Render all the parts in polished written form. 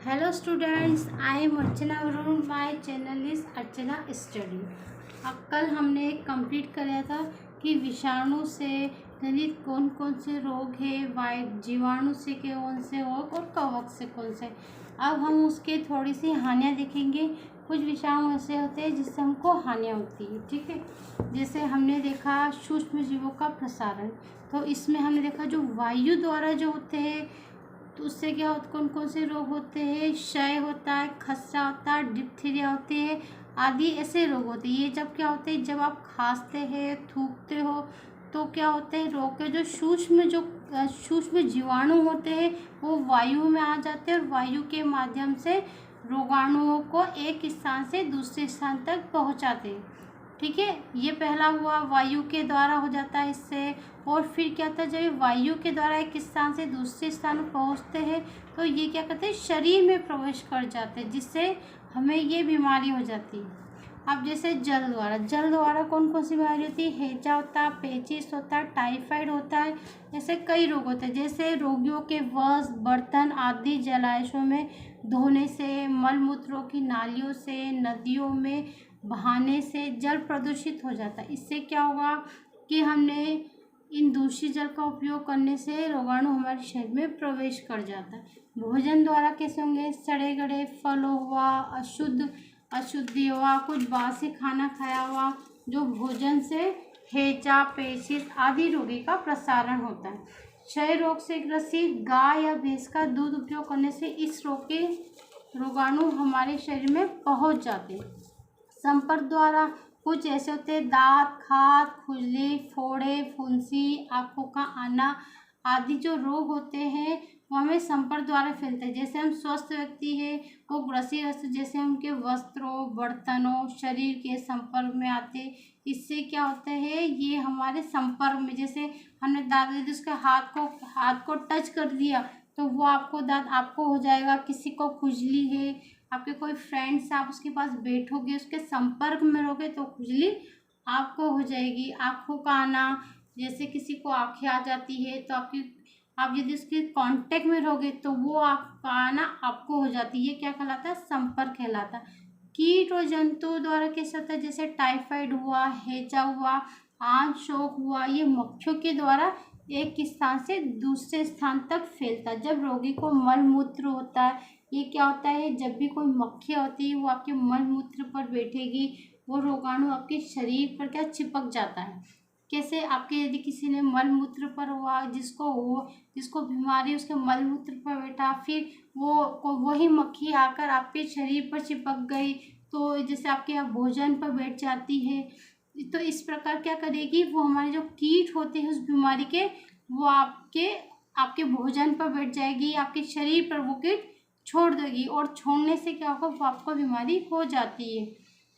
Hello students, I am Archana Varun. My channel is Archana Study. अब कल हमने complete कराया था कि विषाणु से जनित कौन कौन से रोग है, जीवाणु से कौन से रोग और कवक से कौन से। अब हम उसके थोड़ी सी हानियाँ देखेंगे। कुछ विषाणु ऐसे होते हैं जिससे हमको हानियाँ होती है, ठीक है। जैसे हमने देखा सूक्ष्म जीवों का प्रसारण, तो इसमें हमने देखा जो वायु द्वारा जो होते हैं तो उससे क्या होता, कौन कौन से रोग होते हैं, क्षय होता है, खसरा होता है, डिप्थीरिया होती है आदि ऐसे रोग होते हैं। ये जब क्या होते हैं, जब आप खांसते हैं, थूकते हो तो क्या होते हैं, रोग के जो सूक्ष्म जीवाणु होते हैं वो वायु में आ जाते हैं और वायु के माध्यम से रोगाणुओं को एक स्थान से दूसरे स्थान तक पहुंचाते हैं, ठीक है। ये पहला हुआ, वायु के द्वारा हो जाता है इससे। और फिर क्या होता है, जब ये वायु के द्वारा एक स्थान से दूसरे स्थान पर पहुँचते हैं तो ये क्या करते हैं, शरीर में प्रवेश कर जाते हैं, जिससे हमें ये बीमारी हो जाती है। अब जैसे जल द्वारा कौन कौन सी बीमारी होती है, हैजा होता है, पेचिस होता है, टाइफाइड होता है, ऐसे कई रोग होते हैं। जैसे रोगियों के वस्त्र, बर्तन आदि जलाशयों में धोने से, मल मूत्रों की नालियों से, नदियों में बहाने से जल प्रदूषित हो जाता है। इससे क्या होगा कि हमने इन दूषित जल का उपयोग करने से रोगाणु हमारे शरीर में प्रवेश कर जाता है। भोजन द्वारा कैसे होंगे, सड़े गले फल हुआ, अशुद्धि हुआ, कुछ बासी खाना खाया हुआ, जो भोजन से हैजा, पेचिस आदि रोगी का प्रसारण होता है। क्षय रोग से ग्रसित गाय या भैंस का दूध उपयोग करने से इस रोग के रोगाणु हमारे शरीर में पहुंच जाते हैं। संपर्क द्वारा कुछ ऐसे होते हैं, दांत, खाज, खुजली, फोड़े, फुंसी, आँखों का आना आदि जो रोग होते हैं वो हमें संपर्क द्वारा फैलते हैं। जैसे हम स्वस्थ व्यक्ति है वो ग्रसित, जैसे उनके वस्त्रों, बर्तनों, शरीर के संपर्क में आते, इससे क्या होता है, ये हमारे संपर्क में, जैसे हमने दादा उसके हाथ को टच कर दिया तो वो आपको दांत आपको हो जाएगा। किसी को खुजली है, आपके कोई फ्रेंड्स आप उसके पास बैठोगे, उसके संपर्क में रहोगे तो खुजली आपको हो जाएगी। आँखों का आना, जैसे किसी को आँखें आ जाती है तो आप यदि उसके कांटेक्ट में रहोगे तो वो आपका आना आपको हो जाती है। ये क्या कहलाता है, संपर्क कहलाता है। कीट और जंतु द्वारा कैसे होता है, जैसे टाइफाइड हुआ, हैजा हुआ, आंत शोक हुआ, ये मक्खियों के द्वारा एक स्थान से दूसरे स्थान तक फैलता है। जब रोगी को मल मूत्र होता है, ये क्या होता है, जब भी कोई मक्खी होती है वो आपके मल मूत्र पर बैठेगी, वो रोगाणु आपके शरीर पर क्या चिपक जाता है। कैसे, आपके यदि किसी ने मल मूत्र पर हुआ, जिसको बीमारी उसके मल मूत्र पर बैठा, फिर वही मक्खी आकर आपके शरीर पर चिपक गई तो जैसे आपके यहाँ भोजन पर बैठ जाती है, तो इस प्रकार क्या करेगी, वो हमारे जो कीट होते हैं उस बीमारी के, वो आपके भोजन पर बैठ जाएगी, आपके शरीर पर वो कीट छोड़ देगी और छोड़ने से क्या होगा, वो आपको बीमारी हो जाती है,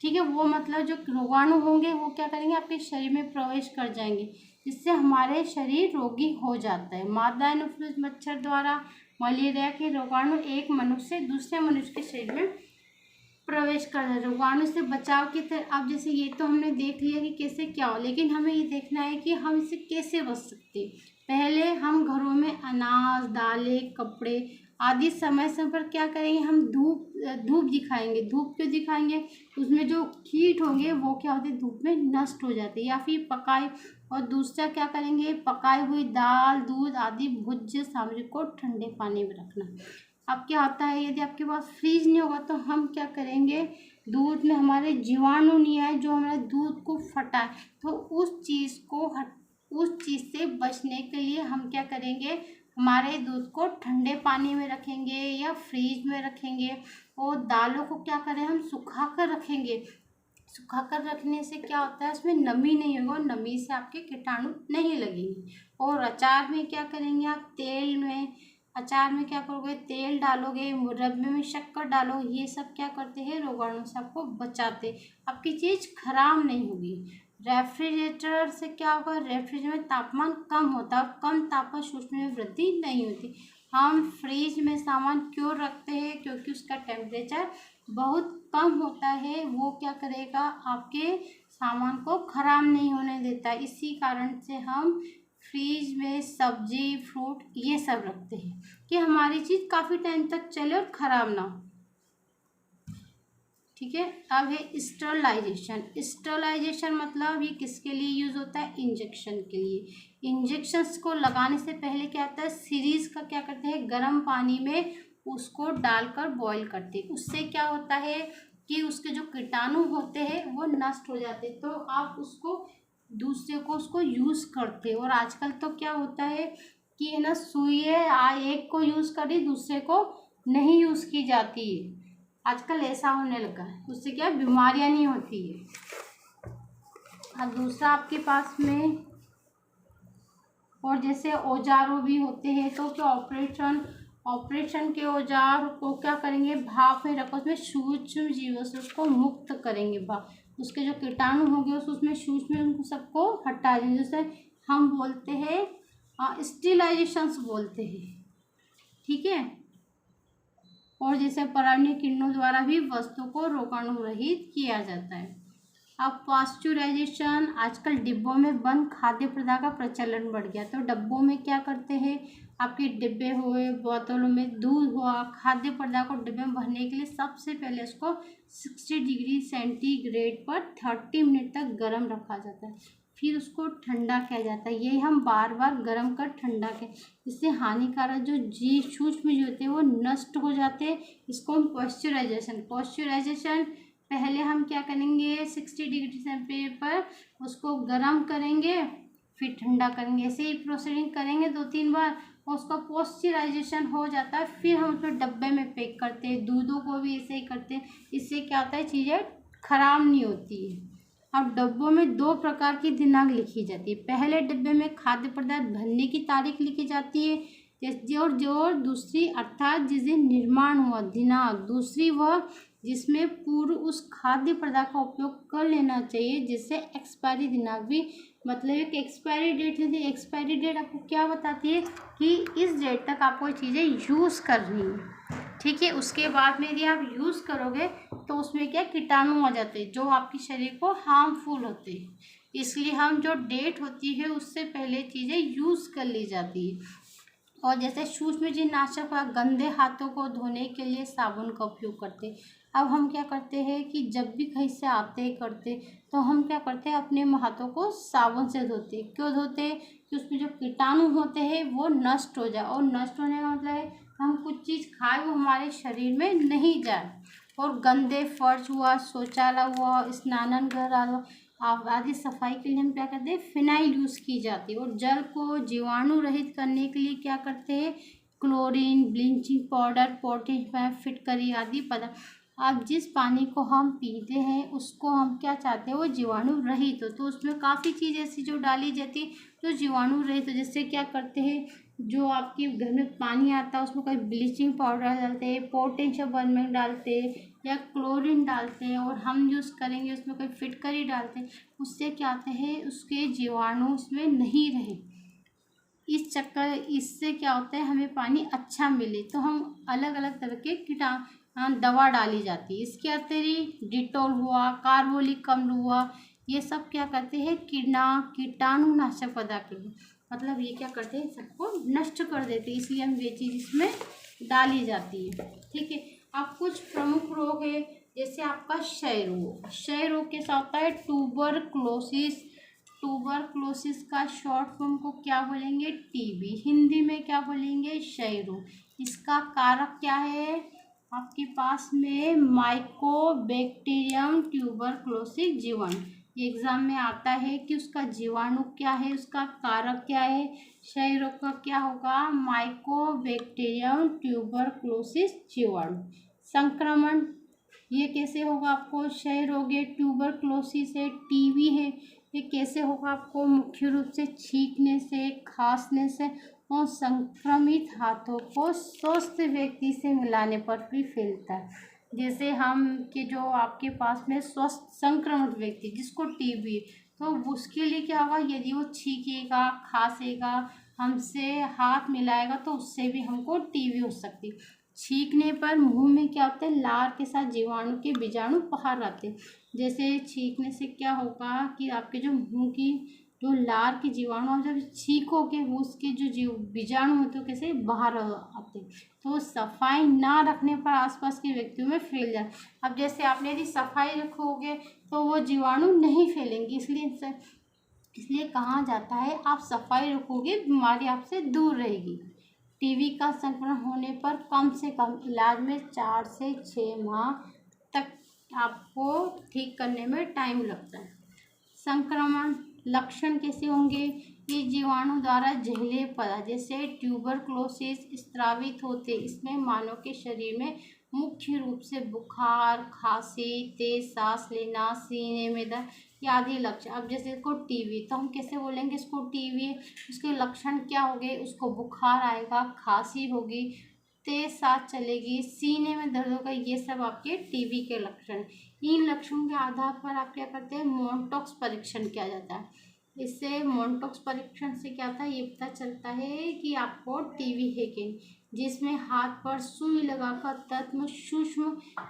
ठीक है। वो मतलब जो रोगाणु होंगे वो क्या करेंगे, आपके शरीर में प्रवेश कर जाएंगे, जिससे हमारे शरीर रोगी हो जाता है। मादा एनोफिलिस मच्छर द्वारा मलेरिया के रोगाणु एक मनुष्य से दूसरे मनुष्य के शरीर में प्रवेश कर रहे, रोगाणु से बचाव की तरह। अब जैसे ये तो हमने देख लिया कि कैसे क्या हो, लेकिन हमें ये देखना है कि हम इससे कैसे बच सकते हैं। पहले हम घरों में अनाज, दालें, कपड़े आदि समय समय पर क्या करेंगे, हम धूप दिखाएंगे। धूप क्यों दिखाएंगे, उसमें जो कीट होंगे वो क्या होते हैं, धूप में नष्ट हो जाते हैं। या फिर पकाए, और दूसरा क्या करेंगे, पकाई हुई दाल, दूध आदि भोज्य सामग्री को ठंडे पानी में रखना। अब क्या होता है, यदि आपके पास फ्रीज नहीं होगा तो हम क्या करेंगे, दूध में हमारे जीवाणु नहीं आए जो हमारे दूध को फटाए, तो उस चीज़ से बचने के लिए हम क्या करेंगे, हमारे दूध को ठंडे पानी में रखेंगे या फ्रीज में रखेंगे। और दालों को क्या करें, हम सुखा कर रखेंगे। सुखा कर रखने से क्या होता है, उसमें नमी नहीं होगा और नमी से आपके कीटाणु नहीं लगेंगे। और अचार में क्या करेंगे, आप अचार में क्या करोगे, तेल डालोगे, मुरब्बे में शक्कर डालोगे, ये सब क्या करते हैं, रोगाणु से आपको बचाते, आपकी चीज़ खराब नहीं होगी। रेफ्रिजरेटर से क्या होगा, रेफ्रिजरेटर में तापमान कम होता है और कम तापमान सूक्ष्म में वृद्धि नहीं होती। हम फ्रिज में सामान क्यों रखते हैं, क्योंकि उसका टेम्परेचर बहुत कम होता है, वो क्या करेगा, आपके सामान को खराब नहीं होने देता है। इसी कारण से हम फ्रीज में सब्जी फ्रूट ये सब रखते हैं कि हमारी चीज़ काफ़ी टाइम तक चले और ख़राब ना हो। ठीक है, अब है स्टरलाइजेशन। स्टरलाइजेशन मतलब ये किसके लिए यूज़ होता है? इंजेक्शन के लिए। इंजेक्शंस को लगाने से पहले क्या होता है, सीरीज का क्या करते हैं, गर्म पानी में उसको डालकर बॉईल करते हैं। उससे क्या होता है कि उसके जो कीटाणु होते हैं वो नष्ट हो जाते हैं, तो आप उसको दूसरे को उसको यूज़ करते। और आजकल तो क्या होता है कि है ना, सुई है, एक को यूज़ करी दूसरे को नहीं यूज़ की जाती है। आजकल ऐसा होने लगा है, उससे क्या बीमारियां नहीं होती है। और दूसरा आपके पास में और जैसे औजारों भी होते हैं, तो क्या ऑपरेशन के औजार को क्या करेंगे, भाप में रखो, उसमें सूक्ष्म जीवों से उसको मुक्त करेंगे। भाप उसके जो कीटाणु होंगे उसमें सूक्ष्म उनको सबको हटा देंगे, जैसे हम बोलते हैं स्टेरिलाइजेशंस बोलते हैं। ठीक है, और जैसे पर्यावरणीय किरणों द्वारा भी वस्तु को रोगाणु रहित किया जाता है। अब पास्चुराइजेशन, आजकल डिब्बों में बंद खाद्य पदार्थ का प्रचलन बढ़ गया। तो डब्बों में क्या करते हैं, आपके डिब्बे हुए, बोतलों में दूध हुआ, खाद्य पदार्थ को डिब्बे में भरने के लिए सबसे पहले उसको 60 डिग्री सेंटीग्रेड पर 30 मिनट तक गर्म रखा जाता है, फिर उसको ठंडा किया जाता है। यही हम बार बार गर्म कर ठंडा के, इससे हानिकारक जो जीव सूक्ष्म जीव होते हैं वो नष्ट हो जाते हैं। इसको हम पॉस्चराइजेशन पहले हम क्या करेंगे, 60 डिग्री सेंटीग्रेड पर उसको गर्म करेंगे, फिर ठंडा करेंगे, ऐसे ही प्रोसीडिंग करेंगे 2-3 बार, और उसका पॉस्चराइजेशन हो जाता है। फिर हम उसको डब्बे में पैक करते हैं, दूधों को भी ऐसे ही करते हैं। इससे क्या होता है, चीज़ें खराब नहीं होती है। अब डब्बों में 2 प्रकार की दिनांक लिखी जाती है। पहले डब्बे में खाद्य पदार्थ भरने की तारीख लिखी जाती है, जो दूसरी अर्थात जिस दिन निर्माण हुआ दिनांक, दूसरी वह जिसमें पूर्व उस खाद्य पदार्थ का उपयोग कर लेना चाहिए, जिससे एक्सपायरी दिनांक भी, मतलब एक एक्सपायरी डेट होती है। एक्सपायरी डेट आपको क्या बताती है कि इस डेट तक आपको चीज़ें यूज़ करनी है। ठीक है, उसके बाद में यदि आप यूज़ करोगे तो उसमें क्या कीटाणु आ जाते हैं जो आपके शरीर को हार्मफुल होते हैं। इसलिए हम जो डेट होती है उससे पहले चीज़ें यूज़ कर ली जाती है। और जैसे सूक्ष्म जीव नाशक व गंदे हाथों को धोने के लिए साबुन का उपयोग करते हैं। अब हम क्या करते हैं कि जब भी कहीं से आते करते तो हम क्या करते हैं, अपने हाथों को साबुन से धोते हैं। क्यों धोते हैं? कि उसमें जो कीटाणु होते हैं वो नष्ट हो जाए, और नष्ट होने का मतलब है हम कुछ चीज़ खाए वो हमारे शरीर में नहीं जाए। और गंदे फर्श हुआ, शौचालय हुआ, स्नानघर आदि सफाई के लिए हम क्या करते हैं, फिनाइल यूज़ की जाती है। और जल को जीवाणु रहित करने के लिए क्या करते हैं, क्लोरीन, ब्लीचिंग पाउडर, पोटेशियम, फिटकरी आदि पदार्थ। अब जिस पानी को हम पीते हैं उसको हम क्या चाहते हैं, वो जीवाणु रहित हो, तो उसमें काफ़ी चीज़ ऐसी जो डाली जाती है जो जीवाणु रहित हो। जैसे क्या करते हैं, जो आपके घर में पानी आता है उसमें कोई ब्लीचिंग पाउडर डालते हैं, पोटेशियम परमेंगनेट डालते हैं, या क्लोरीन डालते हैं, और हम यूज़ करेंगे उसमें कोई फिटकरी डालते हैं। उससे क्या होता है, उसके जीवाणु उसमें नहीं रहे। इससे क्या होता है, हमें पानी अच्छा मिले, तो हम अलग अलग तरह के दवा डाली जाती है। इसके अतिरिक्त डिटॉल हुआ, कार्बोलिक अम्ल हुआ, ये सब क्या करते हैं, कीटाणुनाशक पदार्थ, मतलब ये क्या करते हैं, सबको नष्ट कर देते हैं। इसलिए हम ये चीज़ इसमें डाली जाती है। ठीक है, अब कुछ प्रमुख रोग है, जैसे आपका क्षय रोग। क्षय रोग के साथ होता है ट्यूबरक्लोसिस। ट्यूबरक्लोसिस का शॉर्ट फॉर्म को क्या बोलेंगे, टीबी। हिंदी में क्या बोलेंगे, क्षय रोग। इसका कारक क्या है, आपके पास में माइकोबैक्टीरियम ट्यूबरक्लोसिस जीवाणु। ये एग्जाम में आता है कि उसका जीवाणु क्या है, उसका कारक क्या है। क्षय रोग का क्या होगा, माइकोबैक्टीरियम ट्यूबरक्लोसिस जीवाणु। संक्रमण ये कैसे होगा आपको, क्षय रोग है, ट्यूबरक्लोसिस है, टीबी है, ये कैसे होगा आपको, मुख्य रूप से छींकने से, खांसने से, और संक्रमित हाथों को स्वस्थ व्यक्ति से मिलाने पर भी फैलता है। जैसे हम कि जो आपके पास में स्वस्थ संक्रमित व्यक्ति जिसको टीबी, तो उसके लिए क्या होगा, यदि वो छींकेगा, खांसेगा, हमसे हाथ मिलाएगा, तो उससे भी हमको टीबी हो सकती है। छींकने पर मुंह में क्या होता है, लार के साथ जीवाणु के बीजाणु बाहर आते हैं। जैसे छींकने से क्या होगा कि आपके जो मुंह की जो लार के जीवाणु आप जब छींकोगे वो उसके जो बीजाणु होते हैं कैसे बाहर आते हैं। तो सफाई ना रखने पर आसपास के व्यक्तियों में फैल जाए। अब जैसे आपने यदि सफाई रखोगे तो वो जीवाणु नहीं फैलेंगे, इसलिए कहा जाता है आप सफाई रखोगे बीमारी आपसे दूर रहेगी। टीबी का संक्रमण होने पर कम से कम इलाज में 4 से 6 माह तक आपको ठीक करने में टाइम लगता है। संक्रमण लक्षण कैसे होंगे? ये जीवाणु द्वारा जहरीले पदार्थ जैसे ट्यूबरक्लोसिस स्रावित होते। इसमें मानव के शरीर में मुख्य रूप से बुखार, खांसी, तेज सांस लेना, सीने में दर्द आदि लक्षण। अब जैसे इसको टीबी, तो हम कैसे बोलेंगे इसको टीबी? उसके लक्षण क्या हो गए? उसको बुखार आएगा, खांसी होगी, तेज सांस चलेगी, सीने में दर्द होगा, ये सब आपके टीबी के लक्षण। इन लक्षणों के आधार पर आप क्या करते हैं? मोनटॉक्स परीक्षण किया जाता है। इससे मोनटॉक्स परीक्षण से क्या था ये पता चलता है कि आपको टीबी है कि नहीं, जिसमें हाथ पर सुई लगाकर तत्व सूक्ष्म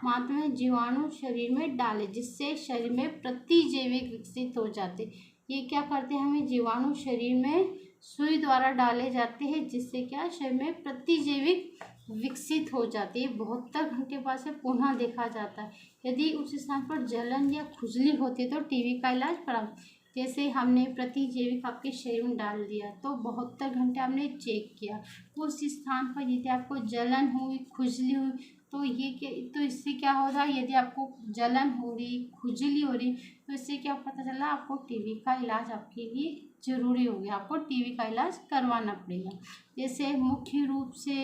मात्रा में जीवाणु शरीर में डाले, जिससे शरीर में प्रतिजैविक विकसित हो जाते। ये क्या करते हैं? हमें जीवाणु शरीर में सुई द्वारा डाले जाते हैं, जिससे क्या शरीर में प्रतिजैविक विकसित हो जाती है। 72 घंटे बाद से पुनः देखा जाता है। यदि उस स्थान पर जलन या खुजली होती है तो टीबी का इलाज प्रारंभ। जैसे हमने प्रतिजैविक आपके शरीर में डाल दिया तो 72 घंटे हमने चेक किया, उस स्थान पर यदि आपको जलन हुई, खुजली हुई तो इससे क्या हो रहा है? यदि आपको जलन हो रही, खुजली हो रही तो इससे क्या पता चला? आपको टीबी का इलाज आपके लिए जरूरी हो गया, आपको टीबी का इलाज करवाना पड़ेगा। जैसे मुख्य रूप से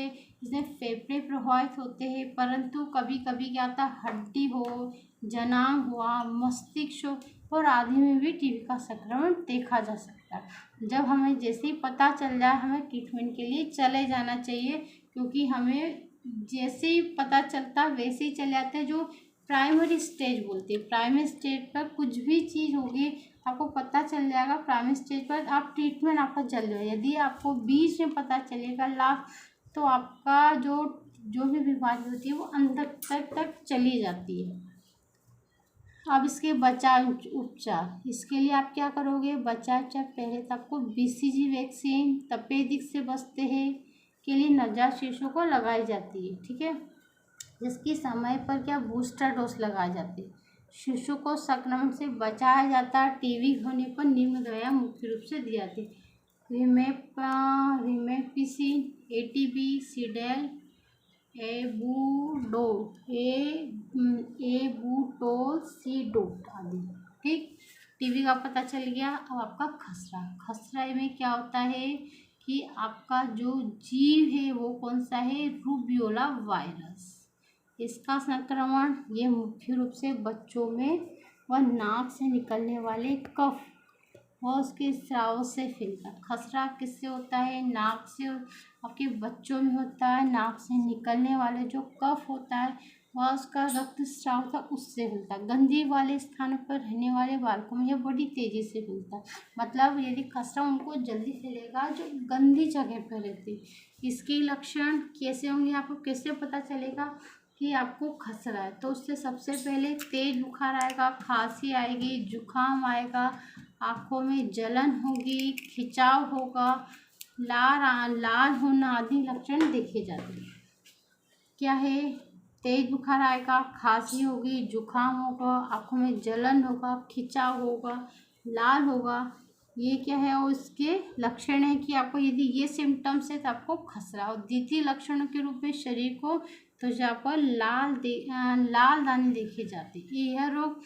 इसमें फेफड़े प्रभावित होते हैं, परंतु कभी कभी क्या होता है? हड्डी हो, जनांग हुआ, मस्तिष्क हो और आदि में भी टीबी का संक्रमण देखा जा सकता है। जब हमें जैसे ही पता चल जाए हमें ट्रीटमेंट के लिए चले जाना चाहिए, क्योंकि हमें जैसे ही पता चलता वैसे ही चले जाते हैं। जो प्राइमरी स्टेज बोलते हैं, प्राइमरी स्टेज पर कुछ भी चीज़ होगी आपको पता चल जाएगा। प्राइमरी स्टेज पर आप ट्रीटमेंट आपका चल जाएगा। यदि आपको बीच में पता चलेगा लास्ट, तो आपका जो भी बीमारी होती है वो अंदर तक चली जाती है। अब इसके बचाव उपचार, इसके लिए आप क्या करोगे? बचाव उपचार पहले तो आपको BCG वैक्सीन तपेदिक से बचते हैं के लिए नवजात शिशु को लगाई जाती है, ठीक है, जिसकी समय पर क्या बूस्टर डोज लगाए जाते हैं। शिशु को संक्रमण से बचाया जाता है। टीबी होने पर निम्न दवाएं मुख्य रूप से दी जाती है: रिमेपिसिन, ATB, सीडेल, एबूटोल-सी-डोट आदि। ठीक, टीबी का पता चल गया। अब आपका खसरा में क्या होता है कि आपका जो जीव है वो कौन सा है? Rubeola virus. इसका संक्रमण ये मुख्य रूप से बच्चों में व नाक से निकलने वाले कफ और उसके स्राव से फैलता है। खसरा किससे होता है? नाक से। आपके बच्चों में होता है। नाक से निकलने वाले जो कफ होता है वह उसका रक्त स्राव था उससे फैलता है। गंदगी वाले स्थानों पर रहने वाले बालकों में यह बड़ी तेजी से फैलता है। मतलब यदि खसरा उनको जल्दी फैलेगा जो गंदी जगह पर रहती है। इसके लक्षण कैसे होंगे? आपको कैसे पता चलेगा कि आपको खसरा है? तो उससे सबसे पहले तेज बुखार आएगा, खांसी आएगी, जुकाम आएगा, आँखों में जलन होगी, खिंचाव होगा, लाल होना आदि लक्षण देखे जाते हैं। क्या है? तेज बुखार आएगा, खांसी होगी, जुकाम होगा, आँखों में जलन होगा, खिंचाव होगा, लाल होगा। ये क्या है? और इसके लक्षण है कि आपको यदि ये सिम्टम्स है तो आपको खसरा। और द्वितीय लक्षणों के रूप में शरीर को त्वचा पर लाल दाने देखे जाते हैं। यह रोग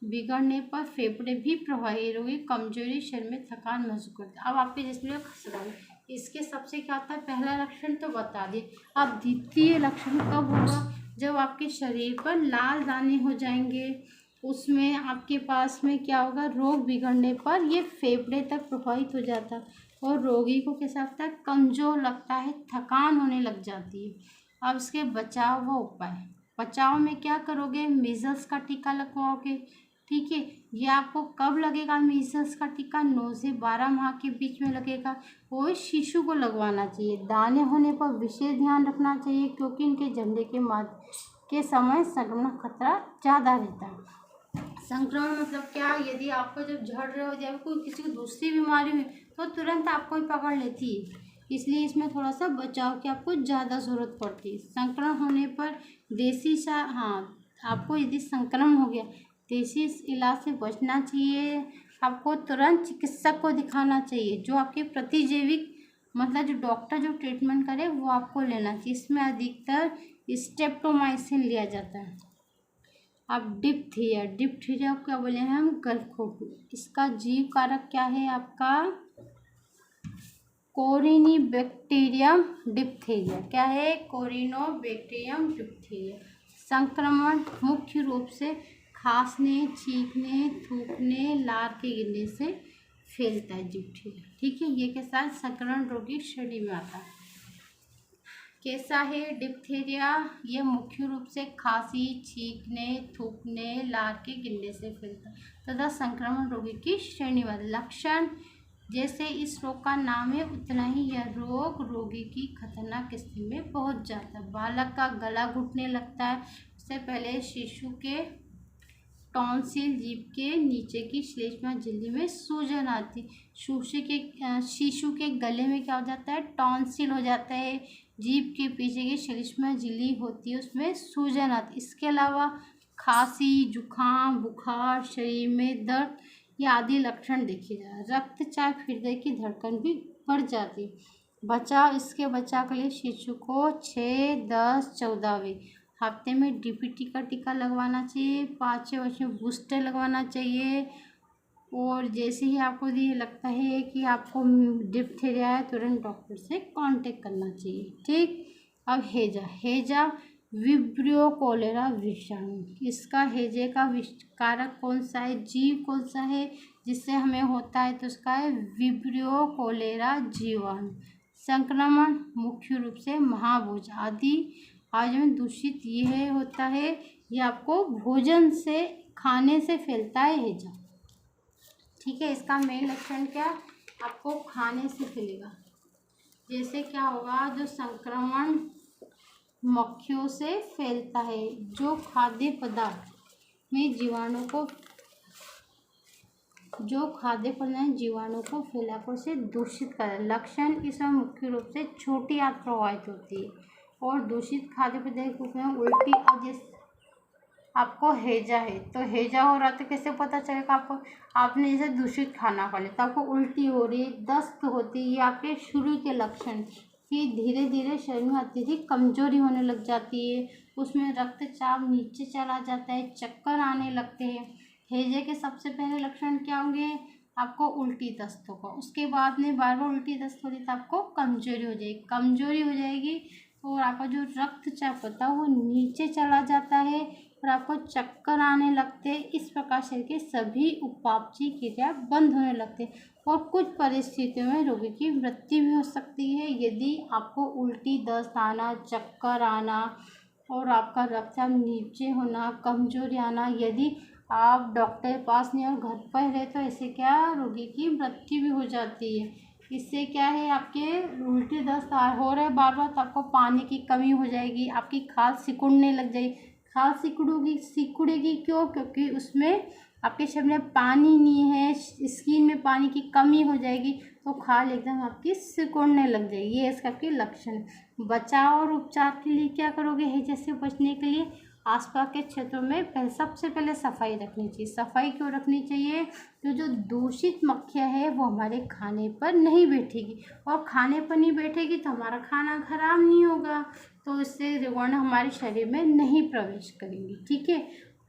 बिगड़ने पर फेफड़े भी प्रभावित होगी, कमजोरी, शरीर में थकान महसूस करते। अब आपके जिसमें खसरा है इसके सबसे क्या होता है? पहला लक्षण तो बता दिए। अब द्वितीय लक्षण कब होगा? जब आपके शरीर पर लाल दाने हो जाएंगे, उसमें आपके पास में क्या होगा? रोग बिगड़ने पर ये फेफड़े तक प्रभावित हो जाता है और रोगी को कैसा लगता है? कमजोर लगता है, थकान होने लग जाती है। अब इसके बचाव व उपाय। बचाव में क्या करोगे? मीजल्स का टीका लगवाओगे, ठीक है। ये आपको कब लगेगा? मीजल्स का टीका 9 से 12 माह के बीच में लगेगा। वो शिशु को लगवाना चाहिए। दाने होने पर विशेष ध्यान रखना चाहिए, क्योंकि इनके झंडे के समय संक्रमण खतरा ज़्यादा रहता है। संक्रमण मतलब क्या, यदि आपको जब झड़ रहे हो या कोई किसी को दूसरी बीमारी हुई तो तुरंत आपको ही पकड़ लेती है, इसलिए इसमें थोड़ा सा बचाव की आपको ज़्यादा ज़रूरत पड़ती है। संक्रमण होने पर आपको यदि संक्रमण हो गया देसी इलाज से बचना चाहिए। आपको तुरंत चिकित्सक को दिखाना चाहिए, जो आपके प्रतिजैविक मतलब जो डॉक्टर जो ट्रीटमेंट करे वो आपको लेना चाहिए। इसमें अधिकतर स्ट्रेप्टोमाइसिन लिया जाता है। अब डिप्थीरिया को क्या बोले हैं हम, गलघोटू। इसका जीव कारक क्या है आपका, कोरिनीबैक्टीरियम डिप्थीरिया। क्या है, कोरिनोबैक्टीरियम डिप्थीरिया। संक्रमण मुख्य रूप से खांसने, छींकने, थूकने, लार के गिरने से फैलता है डिप्थीरिया। ठीक है, ये के साथ संक्रमण रोगी श्रेणी में आता है। कैसा है डिप्थीरिया, ये मुख्य रूप से खांसी, छींकने, थूकने, लार के गिरने से फैलता है तथा संक्रमण रोगी की श्रेणी में। लक्षण, जैसे इस रोग का नाम है उतना ही यह रोग रोगी की खतरनाक स्थिति में पहुंच जाता है। बालक का गला घुटने लगता है। उससे पहले शिशु के टॉन्सिल, जीभ के नीचे की श्लेष्मा झिल्ली में सूजन आती। शिशु के गले में क्या हो जाता है, टॉन्सिल हो जाता है। जीभ के पीछे की श्लेष्मा झिल्ली होती है, उसमें सूजन आती। इसके अलावा खांसी, जुखाम, बुखार, शरीर में दर्द ये आदि लक्षण देखे जा रहे। रक्तचाप, हृदय की धड़कन भी बढ़ जाती। इसके बचाव के लिए शिशु को 6, 10, 14वें हफ्ते में डीपीटी का टीका लगवाना चाहिए। 5वें वर्ष में बूस्टर लगवाना चाहिए। और जैसे ही आपको ये लगता है कि आपको डिप्थीरिया है, तुरंत डॉक्टर से कांटेक्ट करना चाहिए। ठीक, अब हेजा विब्रियो कोलेरा विषाणु। इसका हेजे का कारक कौन सा है, जीव कौन सा है जिससे हमें होता है, तो उसका है विब्रियो कोलेरा जीवाणु। संक्रमण मुख्य रूप से महाभोज आदि में दूषित ये होता है, ये आपको भोजन से खाने से फैलता है हेजा। ठीक है, इसका मेन लक्षण क्या, आपको खाने से फैलेगा। जैसे क्या होगा, जो संक्रमण मक्खियों से फैलता है, जो खाद्य पदार्थ में जीवाणु को फैलाकर से दूषित कर। लक्षण इसमें मुख्य रूप से छोटी आंत प्रभावित होती है और दूषित खाद्य पदार्थ में उल्टी। और जैसे आपको हेजा है, तो हेजा हो रहा तो कैसे पता चलेगा आपको, आपने जैसे दूषित खाना खा लिया तो आपको उल्टी हो रही, दस्त होती, ये आपके शुरू के लक्षण। फिर धीरे धीरे शरीर में अत्यधिक कमजोरी होने लग जाती है, उसमें रक्तचाप नीचे चला जाता है, चक्कर आने लगते हैं। हेजे के सबसे पहले लक्षण क्या होंगे, आपको उल्टी दस्त होगा। उसके बाद में बार बार उल्टी दस्त होती तो आपको कमजोरी हो जाएगी और आपका जो रक्तचाप होता है वो नीचे चला जाता है और आपको चक्कर आने लगते हैं। इस प्रकार शरीर के सभी उपापचय क्रिया बंद होने लगते हैं और कुछ परिस्थितियों में रोगी की मृत्यु भी हो सकती है। यदि आपको उल्टी, दस्त आना, चक्कर आना और आपका रक्तचाप नीचे होना, कमजोरी आना, यदि आप डॉक्टर के पास नहीं और घर पर रहे तो ऐसे क्या रोगी की मृत्यु भी हो जाती है। इससे क्या है, आपके उल्टी दस्त हो रहे बार बार तो आपको पानी की कमी हो जाएगी, आपकी खाल सिकुड़ने लग जाएगी। खाल सिकुड़ेगी क्यों, क्योंकि उसमें आपके शरीर में पानी नहीं है, स्किन में पानी की कमी हो जाएगी तो खाल एकदम आपकी सिकुड़ने लग जाएगी। ये इसका आपके लक्षण। बचाव और उपचार के लिए क्या करोगे, हैजे से बचने के लिए आसपास के क्षेत्रों में सबसे पहले सफाई रखनी चाहिए। सफाई क्यों रखनी चाहिए, तो जो दूषित मक्खियाँ है वो हमारे खाने पर नहीं बैठेगी और खाने पर नहीं बैठेगी तो हमारा खाना खराब नहीं होगा, तो इससे रोगाणु हमारे शरीर में नहीं प्रवेश करेंगे। ठीक है,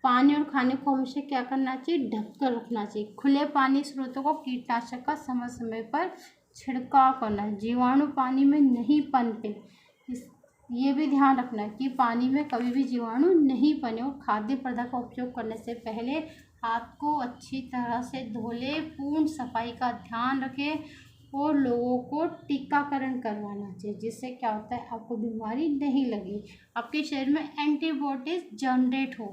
पानी और खाने को हमेशा क्या करना चाहिए, ढक कर रखना चाहिए। खुले पानी स्रोतों को कीटनाशक का समय समय पर छिड़काव करना है। जीवाणु पानी में नहीं पनपे, ये भी ध्यान रखना है कि पानी में कभी भी जीवाणु नहीं पने। और खाद्य पदार्थ का उपयोग करने से पहले हाथ को अच्छी तरह से धो ले, पूर्ण सफाई का ध्यान रखें और लोगों को टीकाकरण करवाना चाहिए, जिससे क्या होता है, आपको बीमारी नहीं लगे, आपके शरीर में एंटीबॉडीज जनरेट हो।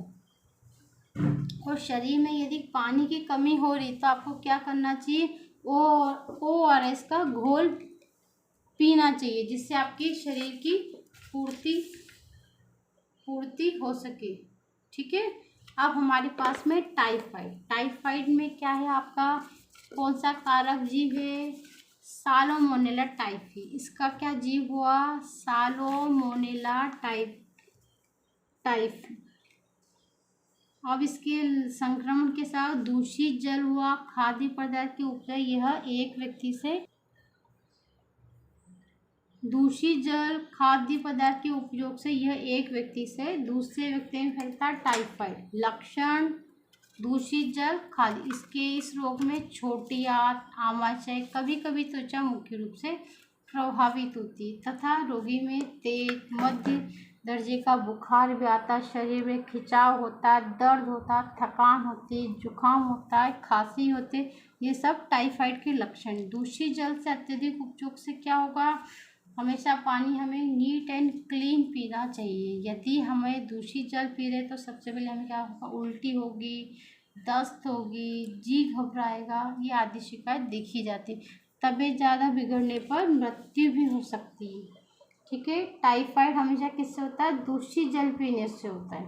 और शरीर में यदि पानी की कमी हो रही तो आपको क्या करना चाहिए, ORS का घोल पीना चाहिए, जिससे आपकी शरीर की पूर्ति हो सके। ठीक है, अब हमारे पास में टाइफाइड। टाइफाइड में क्या है आपका, कौन सा कारक जीव है, सालोमोनेला टाइफी। इसका क्या जीव हुआ, सालोमोनेला टाइफ। अब इसके संक्रमण के साथ दूषित जल हुआ, खाद्य पदार्थ के उपयोग, यह एक व्यक्ति से दूषित जल खाद्य पदार्थ के उपयोग से यह एक व्यक्ति से दूसरे व्यक्ति में फैलता है टाइफाइड। लक्षण, दूषित जल खाद्य। इस रोग में छोटी आंत, आमाशय, कभी कभी त्वचा मुख्य रूप से प्रभावित होती है तथा रोगी में तेज मध्य दर्जे का बुखार भी आता है, शरीर में खिंचाव होता है, दर्द होता है, थकान होती है, जुकाम होता है, खांसी होती है। ये सब टाइफाइड के लक्षण। दूषित जल से अत्यधिक उपयोग से क्या होगा, हमेशा पानी हमें नीट एंड क्लीन पीना चाहिए। यदि हमें दूषित जल पी रहे तो सबसे पहले हमें क्या होगा, उल्टी होगी, दस्त होगी, जी घबराएगा, ये आदि शिकायत देखी जाती है। तबीयत ज़्यादा बिगड़ने पर मृत्यु भी हो सकती है। ठीक है, टाइफाइड हमेशा किससे होता है, दूषित जल पीने से होता है।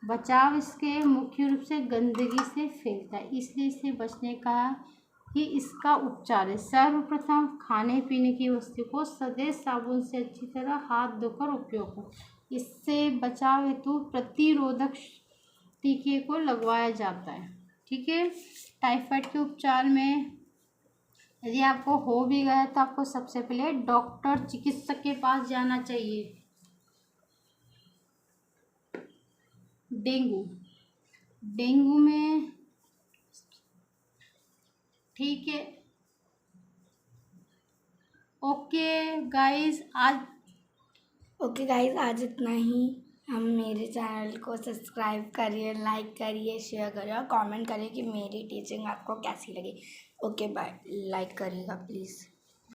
बचाव इसके मुख्य रूप से गंदगी से फैलता है, इसलिए इसे बचने का कि इसका उपचार है। सर्वप्रथम खाने पीने की वस्तु को सदैव साबुन से अच्छी तरह हाथ धोकर उपयोग करें। इससे बचाव हेतु प्रतिरोधक टीके को लगवाया जाता है। ठीक है, टाइफाइड के उपचार में यदि आपको हो भी गया तो आपको सबसे पहले डॉक्टर चिकित्सक के पास जाना चाहिए। डेंगू में ठीक है, ओके गाइस आज इतना ही। हम मेरे चैनल को सब्सक्राइब करिए, लाइक करिए, शेयर करिए और कमेंट करिए कि मेरी टीचिंग आपको कैसी लगी। ओके बाय, लाइक करिएगा प्लीज़।